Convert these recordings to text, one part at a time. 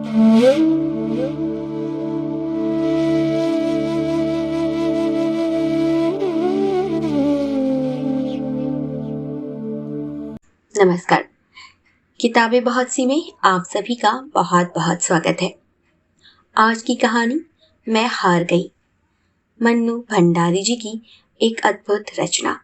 नमस्कार। किताबें बहुत सी में आप सभी का बहुत बहुत स्वागत है। आज की कहानी मैं हार गई, मन्नू भंडारी जी की एक अद्भुत रचना।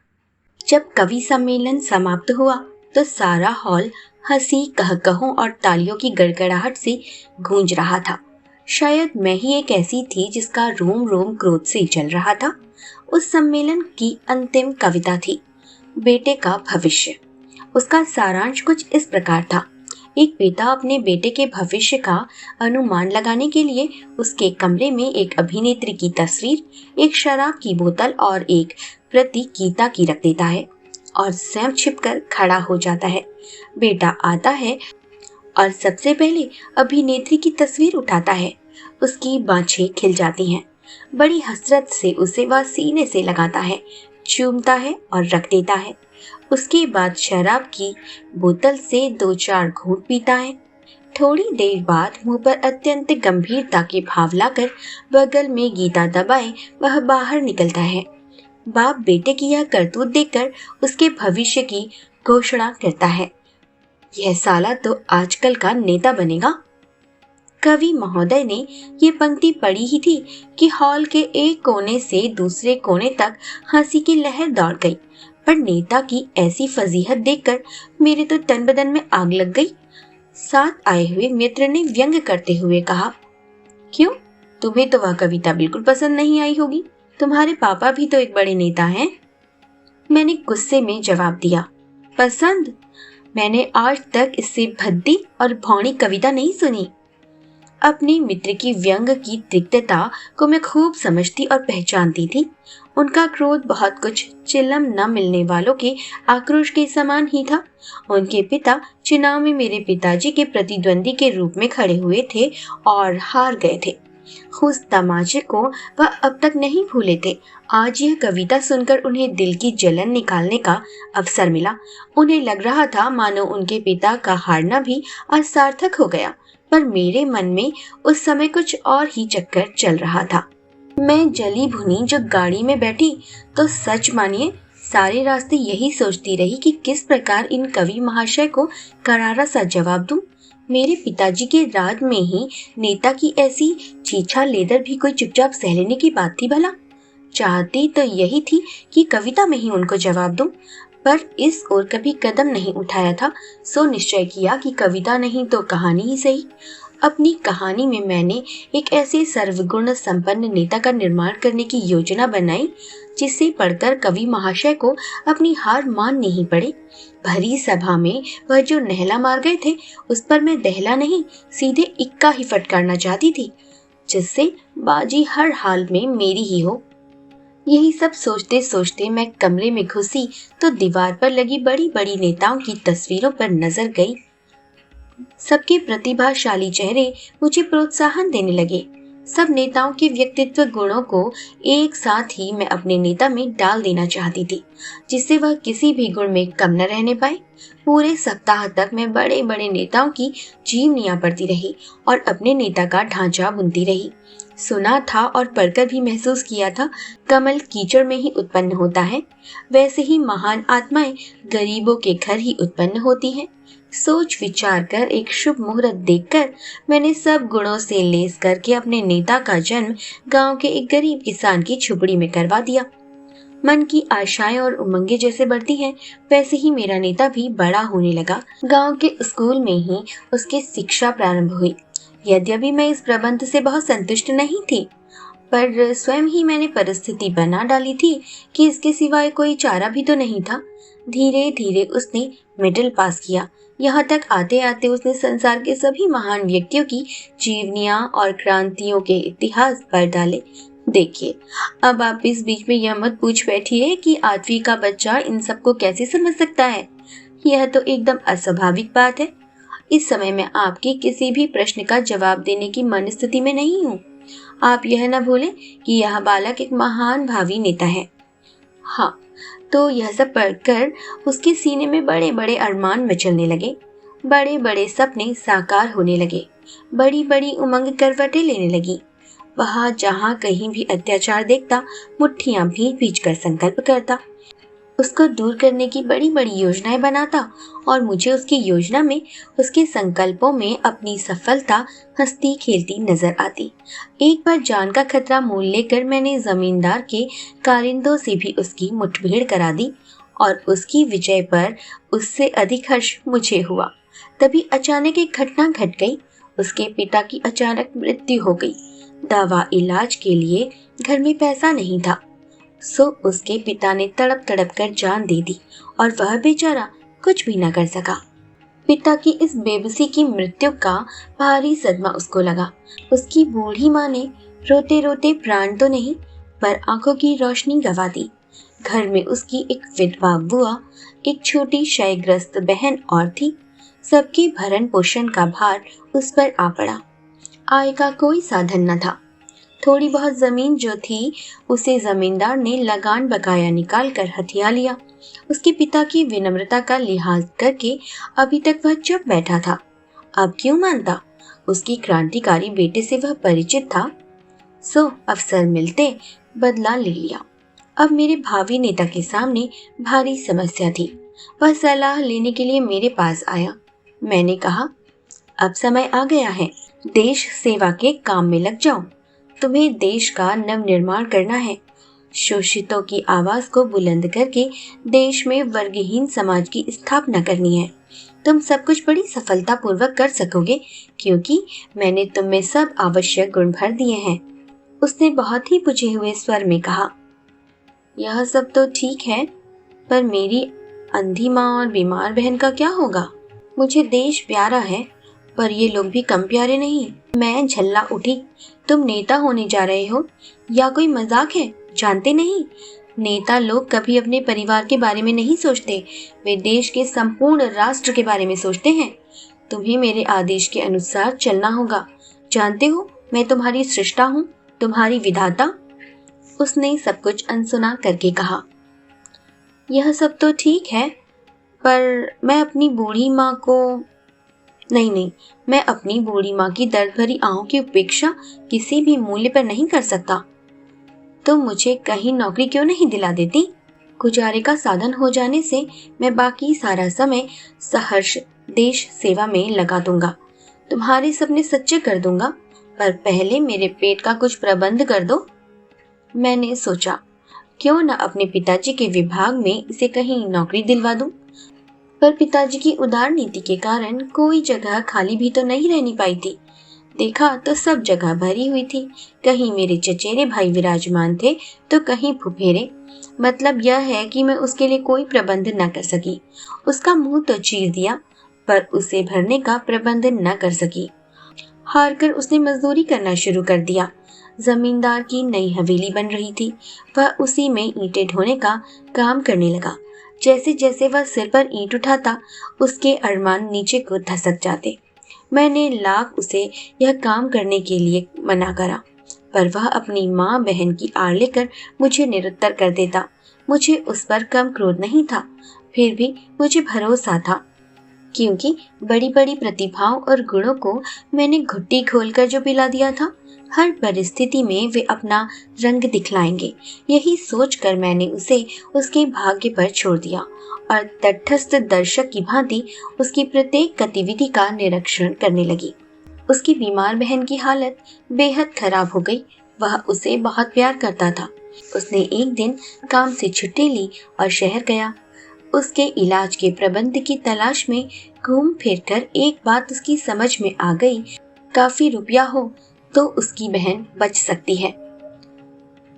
जब कवि सम्मेलन समाप्त हुआ तो सारा हॉल हंसी, कहकहों और तालियों की गड़गड़ाहट से गूंज रहा था। शायद मैं ही एक ऐसी थी जिसका रोम रोम क्रोध से जल रहा था। उस सम्मेलन की अंतिम कविता थी बेटे का भविष्य। उसका सारांश कुछ इस प्रकार था। एक पिता अपने बेटे के भविष्य का अनुमान लगाने के लिए उसके कमरे में एक अभिनेत्री की तस्वीर, एक शराब की बोतल और एक प्रति गीता की रख देता है और स्वयं छिपकर खड़ा हो जाता है। बेटा आता है और सबसे पहले अभिनेत्री की तस्वीर उठाता है। उसकी बाँछें खिल जाती हैं। बड़ी हसरत से उसे वह सीने से लगाता है, चूमता है और रख देता है। उसके बाद शराब की बोतल से 2-4 घूंट पीता है। थोड़ी देर बाद मुंह पर अत्यंत गंभीरता के भाव लाकर बगल में गीता दबाए वह बाहर निकलता है। बाप बेटे की यह करतूत देखकर उसके भविष्य की घोषणा करता है, यह साला तो आजकल का नेता बनेगा। कवि महोदय ने ये पंक्ति पढ़ी ही थी कि हॉल के एक कोने से दूसरे कोने तक हंसी की लहर दौड़ गई। पर नेता की ऐसी फजीहत देखकर मेरे तो तन बदन में आग लग गई। साथ आए हुए मित्र ने व्यंग करते हुए कहा, क्यों, तुम्हें तो वह कविता बिल्कुल पसंद नहीं आई होगी। तुम्हारे पापा भी तो एक बड़े नेता हैं। मैंने गुस्से में जवाब दिया, पसंद? मैंने आज तक इससे भद्दी और भौणी कविता नहीं सुनी। अपने मित्र की व्यंग की तिक्तता को मैं खूब समझती और पहचानती थी। उनका क्रोध बहुत कुछ चिल्लम न मिलने वालों के आक्रोश के समान ही था। उनके पिता चुनाव में मेरे पिताजी के प्रतिद्वंदी के रूप में खड़े हुए थे और हार गए थे। उस तमाचे को वह अब तक नहीं भूले थे। आज यह कविता सुनकर उन्हें दिल की जलन निकालने का अवसर मिला। उन्हें लग रहा था मानो उनके पिता का हारना भी असार्थक हो गया। पर मेरे मन में उस समय कुछ और ही चक्कर चल रहा था। मैं जली भुनी जो गाड़ी में बैठी तो सच मानिए सारे रास्ते यही सोचती रही कि किस प्रकार इन कवि महाशय को करारा सा जवाब दूं। मेरे पिताजी के राज में ही नेता की ऐसी छीछा लेदर भी कोई चुपचाप सह लेने की बात थी भला। चाहती तो यही थी कि कविता में ही उनको जवाब दूं, पर इस ओर कभी कदम नहीं उठाया था। सो निश्चय किया कि कविता नहीं तो कहानी ही सही। अपनी कहानी में मैंने एक ऐसे सर्वगुण संपन्न नेता का निर्माण करने की योजना बनाई जिसे पढ़कर कवि महाशय को अपनी हार माननी ही पड़े। भरी सभा में वह जो नहला मार गए थे उस पर मैं दहला नहीं सीधे इक्का ही फटकारना चाहती थी, जिससे बाजी हर हाल में मेरी ही हो। यही सब सोचते सोचते मैं कमरे में घुसी तो दीवार पर लगी बड़ी बड़ी नेताओं की तस्वीरों पर नजर गई। सबके प्रतिभाशाली चेहरे मुझे प्रोत्साहन देने लगे। सब नेताओं के व्यक्तित्व गुणों को एक साथ ही मैं अपने नेता में डाल देना चाहती थी, जिससे वह किसी भी गुण में कम न रहने पाए। पूरे सप्ताह तक मैं बड़े बड़े नेताओं की जीवनियां पढ़ती रही और अपने नेता का ढांचा बुनती रही। सुना था और पढ़कर भी महसूस किया था, कमल कीचड़ में ही उत्पन्न होता है, वैसे ही महान आत्माएं गरीबों के घर ही उत्पन्न होती हैं। सोच विचार कर एक शुभ मुहूर्त देखकर मैंने सब गुणों से लेस करके अपने नेता का जन्म गांव के एक गरीब किसान की झुपड़ी में करवा दिया। मन की आशाएं और उमंगें जैसे बढ़ती हैं, वैसे ही मेरा नेता भी बड़ा होने लगा। गांव के स्कूल में ही उसकी शिक्षा प्रारंभ हुई। यद्यपि मैं इस प्रबंध से बहुत संतुष्ट नहीं थी, पर स्वयं ही मैंने परिस्थिति बना डाली थी कि इसके सिवाय कोई चारा भी तो नहीं था। धीरे धीरे उसने मिडिल पास किया। यहाँ तक आते आते उसने संसार के सभी महान व्यक्तियों की जीवनियां और क्रांतियों के इतिहास पढ़ डाले। देखिए, अब आप इस बीच में यह मत पूछ बैठिए कि 8वीं का बच्चा इन सबको कैसे समझ सकता है। यह तो एकदम अस्वाभाविक बात है। इस समय मैं आपके किसी भी प्रश्न का जवाब देने की मनस्थिति में नहीं हूँ। आप यह न भूलें कि यह बालक एक महान भावी नेता है। हाँ, तो यह सब पढ़कर उसके सीने में बड़े बड़े अरमान मचलने लगे। बड़े बड़े सपने साकार होने लगे, बड़ी बड़ी उमंग करवटें लेने लगी। वहां जहां कहीं भी अत्याचार देखता, मुट्ठियां भींच भींच कर संकल्प करता, उसको दूर करने की बड़ी बड़ी योजनाएं बनाता और मुझे उसकी योजना में, उसके संकल्पों में अपनी सफलता हंसती खेलती नजर आती। एक बार जान का खतरा मोल लेकर मैंने जमींदार के कारिंदों से भी उसकी मुठभेड़ करा दी और उसकी विजय पर उससे अधिक हर्ष मुझे हुआ। तभी अचानक एक घटना घट गई। उसके पिता की अचानक मृत्यु हो गई। दवा इलाज के लिए घर में पैसा नहीं था, सो उसके पिता ने तड़प तड़प कर जान दे दी और वह बेचारा कुछ भी न कर सका। पिता की इस बेबसी की मृत्यु का भारी सदमा उसको लगा। उसकी बूढ़ी माँ ने रोते रोते प्राण तो नहीं पर आंखों की रोशनी गंवा दी। घर में उसकी एक विधवा बुआ, एक छोटी क्षयग्रस्त बहन और थी। सबके भरण पोषण का भार उस पर आ पड़ा। आय का कोई साधन न था। थोड़ी बहुत जमीन जो थी उसे जमींदार ने लगान बकाया निकाल कर हथिया लिया। उसके पिता की विनम्रता का लिहाज करके अभी तक वह चुप बैठा था। अब क्यों मानता? उसकी क्रांतिकारी बेटे से वह परिचित था। सो अवसर मिलते बदला ले लिया। अब मेरे भावी नेता के सामने भारी समस्या थी। वह सलाह लेने के लिए मेरे पास आया। मैंने कहा, अब समय आ गया है, देश सेवा के काम में लग जाओ। तुम्हें देश का नवनिर्माण करना है। शोषितों की आवाज को बुलंद करके देश में वर्गहीन समाज की स्थापना करनी है। तुम सब कुछ बड़ी सफलता पूर्वक कर सकोगे क्योंकि मैंने तुम में सब आवश्यक गुण भर दिए हैं। उसने बहुत ही बुझे हुए स्वर में कहा, यह सब तो ठीक है, पर मेरी अंधी माँ और बीमार बहन का क्या होगा? मुझे देश प्यारा है, पर ये लोग भी कम प्यारे नहीं। मैं झल्ला उठी। तुम नेता होने जा रहे हो या कोई मजाक है? जानते नहीं, नेता लोग कभी अपने परिवार के बारे में नहीं सोचते, वे देश के संपूर्ण राष्ट्र के बारे में सोचते हैं। तुम्हें मेरे आदेश के अनुसार चलना होगा। जानते हो, मैं तुम्हारी सृष्टा हूँ, तुम्हारी विधाता। उसने सब कुछ अनसुना करके कहा, यह सब तो ठीक है, पर मैं अपनी बूढ़ी माँ को नहीं, मैं अपनी बूढ़ी माँ की दर्द भरी आहों की उपेक्षा किसी भी मूल्य पर नहीं कर सकता। तुम मुझे कहीं नौकरी क्यों नहीं दिला देती? गुजारे का साधन हो जाने से मैं बाकी सारा समय सहर्ष देश सेवा में लगा दूंगा। तुम्हारे सपने सच्चे कर दूंगा, पर पहले मेरे पेट का कुछ प्रबंध कर दो। मैंने सोचा, क्यों न अपने पिताजी के विभाग में इसे कहीं नौकरी दिलवा दूं। पर पिताजी की उदार नीति के कारण कोई जगह खाली भी तो नहीं रहनी पाई थी। देखा तो सब जगह भरी हुई थी। कहीं मेरे चचेरे भाई विराजमान थे तो कहीं फुफेरे। मतलब यह है कि मैं उसके लिए कोई प्रबंध न कर सकी। उसका मुंह तो चीर दिया, पर उसे भरने का प्रबंध न कर सकी। हारकर उसने मजदूरी करना शुरू कर दिया। जमींदार की नई हवेली बन रही थी, वह उसी में ईंटें ढोने का काम करने लगा। जैसे जैसे वह सिर पर ईंट उठाता, उसके अरमान नीचे को धसक जाते। मैंने लाख उसे यह काम करने के लिए मना करा, पर वह अपनी माँ बहन की आड़ लेकर मुझे निरुत्तर कर देता। मुझे उस पर कम क्रोध नहीं था, फिर भी मुझे भरोसा था, क्योंकि बड़ी बड़ी प्रतिभाओं और गुणों को मैंने घुट्टी खोलकर जो पिला दिया था, हर परिस्थिति में वे अपना रंग दिखलाएंगे। यही सोचकर मैंने उसे उसके भाग्य पर छोड़ दिया और तटस्थ दर्शक की भांति उसकी प्रत्येक गतिविधि का निरीक्षण करने लगी। उसकी बीमार बहन की हालत बेहद खराब हो गई। वह उसे बहुत प्यार करता था। उसने एक दिन काम से छुट्टी ली और शहर गया। उसके इलाज के प्रबंध की तलाश में घूम फिर कर एक बात उसकी समझ में आ गई, काफी रुपया हो तो उसकी बहन बच सकती है।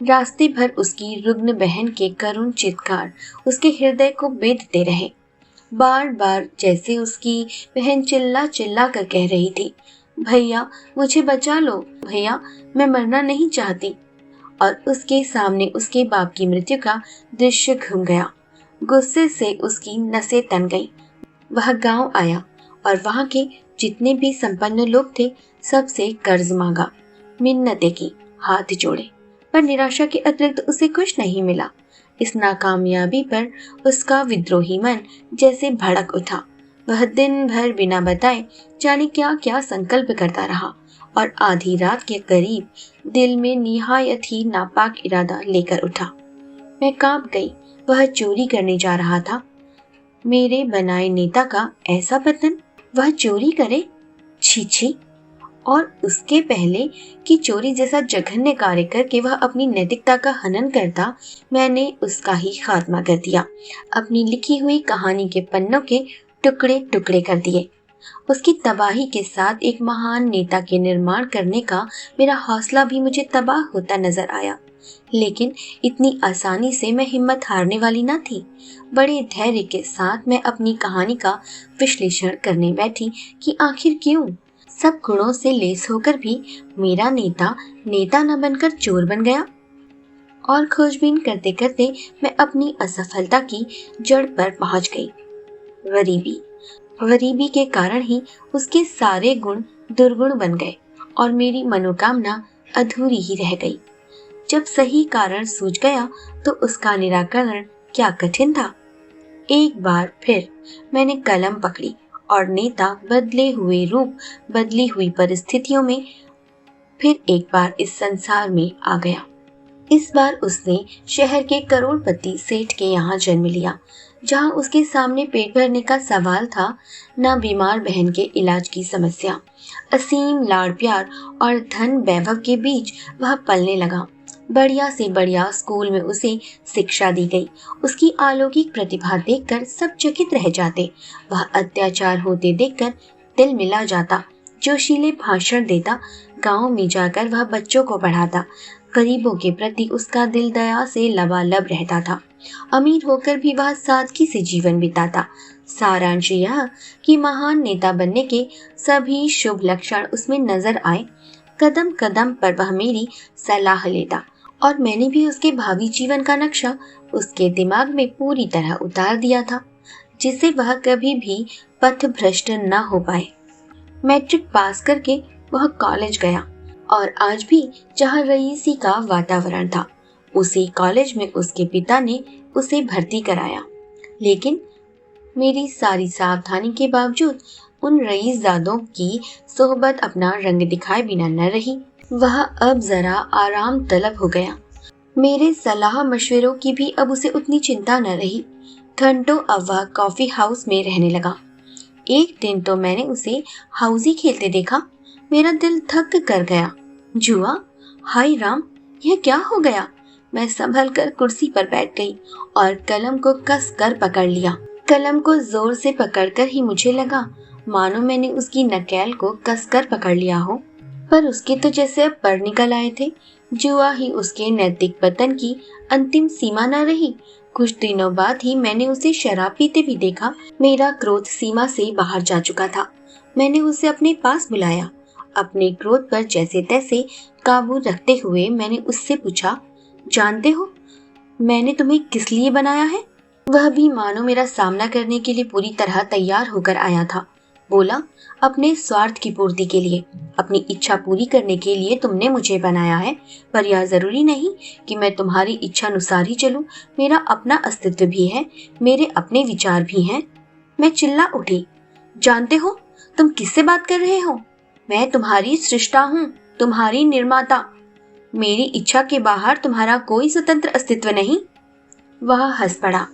रास्ते भर उसकी रुग्ण बहन के करुण चित्कार उसके हृदय को बेधते रहे। बार बार जैसे उसकी बहन चिल्ला चिल्ला कर कह रही थी, भैया मुझे बचा लो, भैया मैं मरना नहीं चाहती। और उसके सामने उसके बाप की मृत्यु का दृश्य घूम गया। गुस्से से उसकी नसें तन गई। वह गांव आया और वहां के जितने भी संपन्न लोग थे सबसे कर्ज मांगा, मिन्नतें की, हाथ जोड़े, पर निराशा के अतिरिक्त उसे कुछ नहीं मिला। इस नाकामयाबी पर उसका विद्रोही मन जैसे भड़क उठा। वह दिन भर बिना बताए जाने क्या क्या संकल्प करता रहा और आधी रात के करीब दिल में निहायत ही नापाक इरादा लेकर उठा। मैं कांप गई। वह चोरी करने जा रहा था। मेरे बनाए नेता का ऐसा पतन, वह चोरी करे? छी छी। और उसके पहले कि चोरी जैसा जघन्य कार्य करके वह अपनी नैतिकता का हनन करता, मैंने उसका ही खात्मा कर दिया। अपनी लिखी हुई कहानी के पन्नों के टुकड़े टुकड़े कर दिए। उसकी तबाही के साथ एक महान नेता के निर्माण करने का मेरा हौसला भी मुझे तबाह होता नजर आया। लेकिन इतनी आसानी से मैं हिम्मत हारने वाली न थी। बड़े धैर्य के साथ मैं अपनी कहानी का विश्लेषण करने बैठी कि आखिर क्यों सब गुणों से लैस होकर भी मेरा नेता नेता न बनकर चोर बन गया। और खोजबीन करते करते मैं अपनी असफलता की जड़ पर पहुंच गई। गरीबी। गरीबी के कारण ही उसके सारे गुण दुर्गुण बन गए और मेरी मनोकामना अधूरी ही रह गई। जब सही कारण सूझ गया तो उसका निराकरण क्या कठिन था। एक बार फिर मैंने कलम पकड़ी और नेता बदले हुए रूप, बदली हुई परिस्थितियों में फिर एक बार इस संसार में आ गया। इस बार उसने शहर के करोड़पति सेठ के यहाँ जन्म लिया, जहाँ उसके सामने पेट भरने का सवाल था, न बीमार बहन के इलाज की समस्या। असीम लाड़ प्यार और धन वैभव के बीच वह पलने लगा। बढ़िया से बढ़िया स्कूल में उसे शिक्षा दी गई। उसकी अलौकिक प्रतिभा देखकर सब चकित रह जाते। वह अत्याचार होते देखकर दिल मिला जाता। जोशीले भाषण देता। गांव में जाकर वह बच्चों को पढ़ाता। गरीबों के प्रति उसका दिल दया से लबालब रहता था। अमीर होकर भी वह सादगी से जीवन बिताता। सारांश यह कि महान नेता बनने के सभी शुभ लक्षण उसमें नजर आए। कदम कदम पर वह मेरी सलाह लेता और मैंने भी उसके भावी जीवन का नक्शा उसके दिमाग में पूरी तरह उतार दिया था, जिससे वह कभी भी पथ भ्रष्ट न हो पाए। मैट्रिक पास करके वह कॉलेज गया और आज भी जहाँ रईसी का वातावरण था, उसी कॉलेज में उसके पिता ने उसे भर्ती कराया। लेकिन मेरी सारी सावधानी के बावजूद उन रईसजादों की सोहबत अपना रंग दिखाए बिना न रही। वह अब जरा आराम तलब हो गया। मेरे सलाह मशवरों की भी अब उसे उतनी चिंता न रही। घंटों अब वह कॉफी हाउस में रहने लगा। एक दिन तो मैंने उसे हाउसी खेलते देखा। मेरा दिल धक कर गया। जुआ? हाय राम, यह क्या हो गया? मैं संभल कर कुर्सी पर बैठ गई और कलम को कस कर पकड़ लिया। कलम को जोर से पकड़कर ही मुझे लगा मानो मैंने उसकी नकेल को कसकर पकड़ लिया हो, पर उसके तो जैसे अब पर निकल आए थे। जुआ ही उसके नैतिक पतन की अंतिम सीमा न रही। कुछ दिनों बाद ही मैंने उसे शराब पीते भी देखा। मेरा क्रोध सीमा से बाहर जा चुका था। मैंने उसे अपने पास बुलाया। अपने क्रोध पर जैसे तैसे काबू रखते हुए मैंने उससे पूछा, जानते हो मैंने तुम्हें किस लिए बनाया है? वह भी मानो मेरा सामना करने के लिए पूरी तरह तैयार होकर आया था। बोला, अपने स्वार्थ की पूर्ति के लिए, अपनी इच्छा पूरी करने के लिए तुमने मुझे बनाया है, पर यह जरूरी नहीं कि मैं तुम्हारी इच्छा अनुसार ही चलूं। मेरा अपना अस्तित्व भी है, मेरे अपने विचार भी हैं। मैं चिल्ला उठी, जानते हो तुम किससे बात कर रहे हो? मैं तुम्हारी सृष्टा हूँ, तुम्हारी निर्माता। मेरी इच्छा के बाहर तुम्हारा कोई स्वतंत्र अस्तित्व नहीं। वह हंस पड़ा।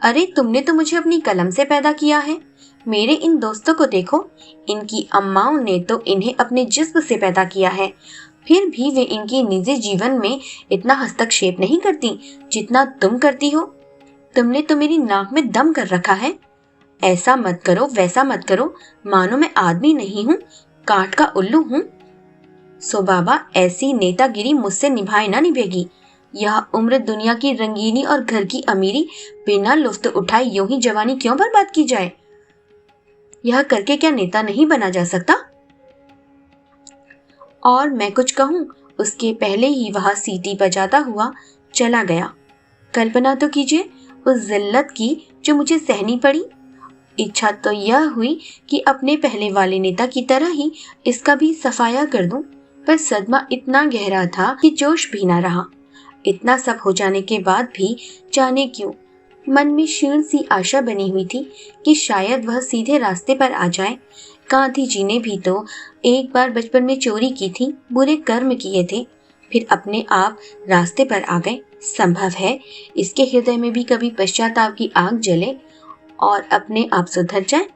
अरे तुमने तो मुझे अपनी कलम से पैदा किया है। मेरे इन दोस्तों को देखो, इनकी अम्माओं ने तो इन्हें अपने जिस्म से पैदा किया है, फिर भी वे इनके निजी जीवन में इतना हस्तक्षेप नहीं करती जितना तुम करती हो। तुमने तो मेरी नाक में दम कर रखा है। ऐसा मत करो, वैसा मत करो, मानो मैं आदमी नहीं हूँ, काठ का उल्लू हूँ। सो बाबा, ऐसी नेतागिरी मुझसे निभाए ना निभेगी। यह उम्र दुनिया की रंगीनी और घर की अमीरी बिना लुफ्त उठाए यूं ही जवानी क्यों बर्बाद की जाए? यह करके क्या नेता नहीं बना जा सकता? और मैं कुछ कहूं उसके पहले ही वह सीटी बजाता हुआ चला गया। कल्पना तो कीजिए उस जिल्लत की जो मुझे सहनी पड़ी। इच्छा तो यह हुई कि अपने पहले वाले नेता की तरह ही इसका भी सफाया कर दूं, पर सदमा इतना गहरा था कि जोश भी ना रहा। इतना सब हो जाने के बाद भी जाने क्यों मन में क्षीण सी आशा बनी हुई थी कि शायद वह सीधे रास्ते पर आ जाए। गांधी जी ने भी तो एक बार बचपन में चोरी की थी, बुरे कर्म किए थे, फिर अपने आप रास्ते पर आ गए। संभव है इसके हृदय में भी कभी पश्चाताप की आग जले और अपने आप सुधर जाए।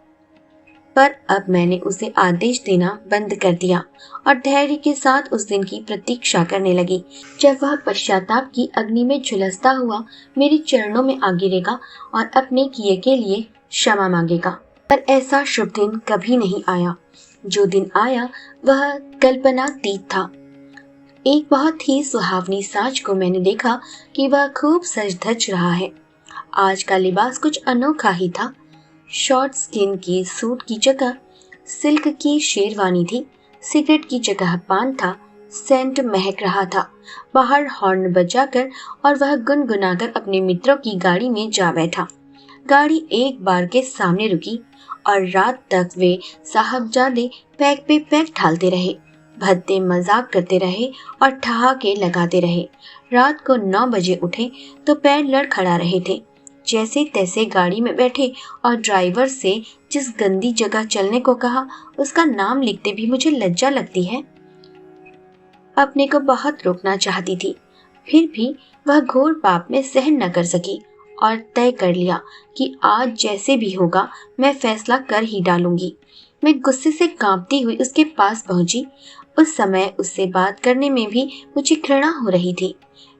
पर अब मैंने उसे आदेश देना बंद कर दिया और धैर्य के साथ उस दिन की प्रतीक्षा करने लगी जब वह पश्चाताप की अग्नि में झुलसता हुआ मेरे चरणों में आ गिरेगा और अपने किए के लिए क्षमा मांगेगा। पर ऐसा शुभ दिन कभी नहीं आया। जो दिन आया वह कल्पनातीत था। एक बहुत ही सुहावनी साँझ को मैंने देखा कि वह खूब सज धज रहा है। आज का लिबास कुछ अनोखा ही था। शॉर्ट स्किन की सूट की जगह सिल्क की शेरवानी थी, सिगरेट की जगह पान था, सेंट महक रहा था। बाहर हॉर्न बजाकर और वह गुनगुनाकर अपने मित्रों की गाड़ी में जा बैठा। गाड़ी एक बार के सामने रुकी और रात तक वे साहबजादे पैक पे पैक ढालते रहे, भद्दे मजाक करते रहे और ठहाके लगाते रहे। रात को 9 बजे उठे तो पैर लड़खड़ा रहे थे। जैसे तैसे गाड़ी में बैठे और ड्राइवर से जिस गंदी जगह चलने को कहा, उसका नाम लिखते भी मुझे लज्जा लगती है। अपने को बहुत रोकना चाहती थी, फिर भी वह घोर पाप में सहन न कर सकी और तय कर लिया कि आज जैसे भी होगा मैं फैसला कर ही डालूंगी। मैं गुस्से से कांपती हुई उसके पास पहुंची। उस समय उससे बात करने में भी मुझे घृणा हो रही थी।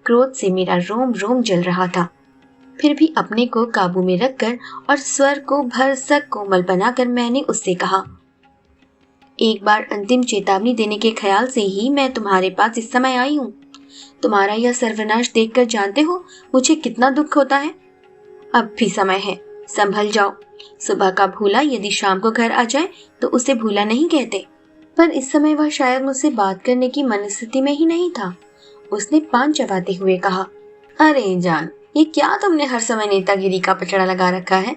क्रोध से मेरा रोम रोम जल रहा था। फिर भी अपने को काबू में रखकर और स्वर को भरसक कोमल बनाकर मैंने उससे कहा, एक बार अंतिम चेतावनी देने के ख्याल से ही मैं तुम्हारे पास इस समय आई हूँ। तुम्हारा यह सर्वनाश देखकर जानते हो मुझे कितना दुख होता है। अब भी समय है, संभल जाओ। सुबह का भूला यदि शाम को घर आ जाए तो उसे भूला नहीं कहते। पर इस समय वह शायद मुझसे बात करने की मनस्थिति में ही नहीं था। उसने पान चबाते हुए कहा, अरे जान, ये क्या तुमने हर समय नेतागिरी का पचड़ा लगा रखा है।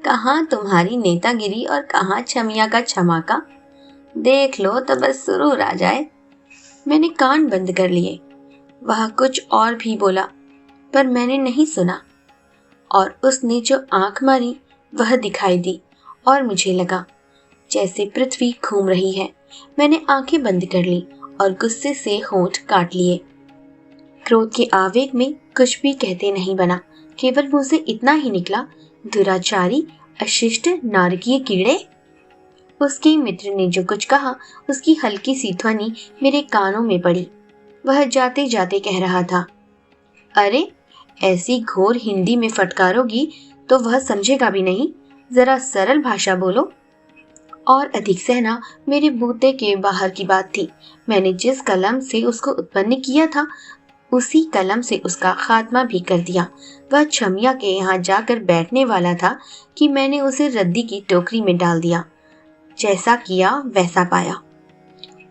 कहाँ तुम्हारी नेतागिरी और कहाँ छमिया का छमाका। देख लो तो बस सुरूर आ जाए। मैंने कान बंद कर लिए। वह कुछ और भी बोला पर मैंने नहीं सुना और उसने जो आंख मारी वह दिखाई दी और मुझे लगा जैसे पृथ्वी घूम रही है। मैंने आंखें बंद कर ली और गुस्से से होंठ काट लिए। क्रोध के आवेग में कुछ भी कहते नहीं बना, केवल मुंह से इतना ही निकला, दुराचारी, अशिष्ट, नारकीय कीड़े। उसके मित्र ने जो कुछ कहा उसकी हल्की सी ध्वनि मेरे कानों में पड़ी। वह जाते जाते कह रहा था, अरे ऐसी घोर हिंदी में फटकारोगी तो वह समझेगा भी नहीं, जरा सरल भाषा बोलो। और अधिक सहना मेरे बूते के बाहर की बात थी। मैंने जिस कलम से उसको उत्पन्न किया था उसी कलम से उसका खात्मा भी कर दिया। वह छमिया के यहाँ जाकर बैठने वाला था कि मैंने उसे रद्दी की टोकरी में डाल दिया। जैसा किया वैसा पाया।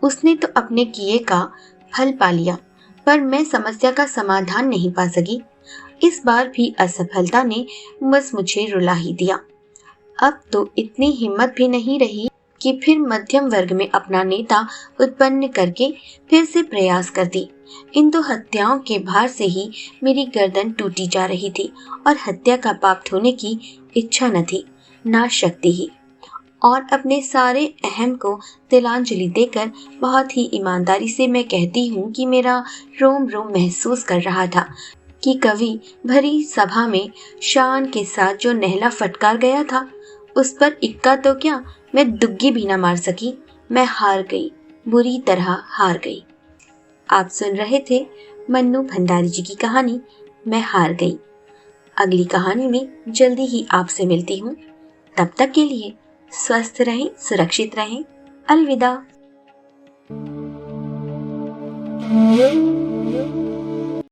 उसने तो अपने किए का फल पा लिया, पर मैं समस्या का समाधान नहीं पा सकी। इस बार भी असफलता ने बस मुझे रुला ही दिया। अब तो इतनी हिम्मत भी नहीं रही कि फिर मध्यम वर्ग में अपना नेता उत्पन्न करके फिर से प्रयास करती। इन 2 हत्याओं के भार से ही मेरी गर्दन टूटी जा रही थी और हत्या का पाप ढोने की इच्छा न थी, ना शक्ति ही। और अपने सारे अहम को तिलांजलि देकर बहुत ही ईमानदारी से मैं कहती हूँ कि मेरा रोम रोम महसूस कर रहा था कि कवि भरी सभा में शान के साथ जो नहला फटकार गया था उस पर इक्का तो क्या, मैं दुग्गी भी न मार सकी। मैं हार गई, बुरी तरह हार गई। आप सुन रहे थे मन्नू भंडारी जी की कहानी मैं हार गई। अगली कहानी में जल्दी ही आपसे मिलती हूँ। तब तक के लिए स्वस्थ रहें, सुरक्षित रहें। अलविदा।